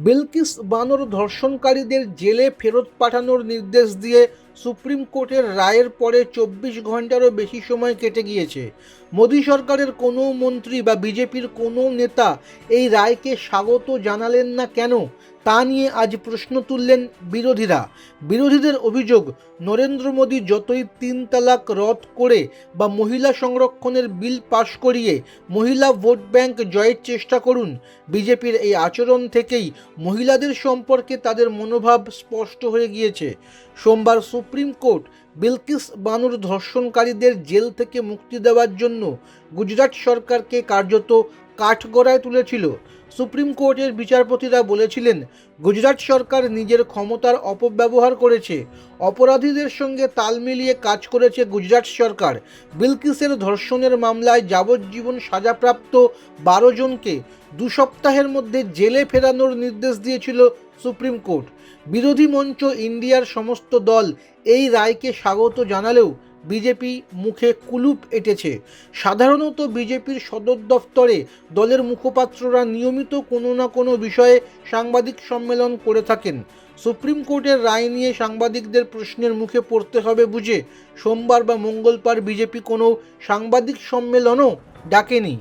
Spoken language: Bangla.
বিলকিস বানোর ধর্ষণকারীদের জেলে ফেরত পাঠানোর নির্দেশ দিয়ে সুপ্রিম কোর্টের রায়ের পরে ২৪ ঘন্টারও বেশি সময় কেটে গিয়েছে। মোদী সরকারের কোনো মন্ত্রী বা বিজেপির কোনো নেতা এই রায়কে স্বাগত জানালেন না কেন, তা নিয়ে আজ প্রশ্ন তুললেন বিরোধীরা। বিরোধীদের অভিযোগ, নরেন্দ্র মোদী যতই ৩ তালাক রদ করে বা মহিলা সংরক্ষণের বিল পাশ করিয়ে মহিলা ভোট ব্যাংক জয়ের চেষ্টা করুন, বিজেপির এই আচরণ থেকেই মহিলাদের সম্পর্কে তাদের মনোভাব স্পষ্ট হয়ে গিয়েছে। সোমবার সুপ্রিম কোর্ট বিলকিস বানোর ধর্ষণকারীদের জেল থেকে মুক্তি দেওয়ার জন্য গুজরাট সরকারকে কার্যত কাঠগড়ায় তুলেছিল। সুপ্রিম কোর্টের বিচারপতিরা বলেছিলেন, গুজরাট সরকার নিজের ক্ষমতার অপব্যবহার করেছে। অপরাধীদের সঙ্গে তাল মিলিয়ে কাজ করেছে গুজরাট সরকার। বিলকিসের ধর্ষণের মামলায় যাবজ্জীবন সাজাপ্রাপ্ত ১২ জনকে ২ সপ্তাহের মধ্যে জেলে ফেরানোর নির্দেশ দিয়েছিল সুপ্রিম কোর্ট। বিরোধী মঞ্চ ইন্ডিয়ার সমস্ত দল এই রায়কে স্বাগত জানালেও বিজেপি মুখে কুলুপ এঁটেছে। সাধারণত বিজেপির সদর দফতরে দলের মুখপাত্ররা নিয়মিত কোনো না কোনো বিষয়ে সাংবাদিক সম্মেলন করে থাকেন। সুপ্রিম কোর্টের রায় নিয়ে সাংবাদিকদের প্রশ্নের মুখে পড়তে হবে বুঝে সোমবার বা মঙ্গলবার বিজেপি কোনো সাংবাদিক সম্মেলনও ডাকেনি।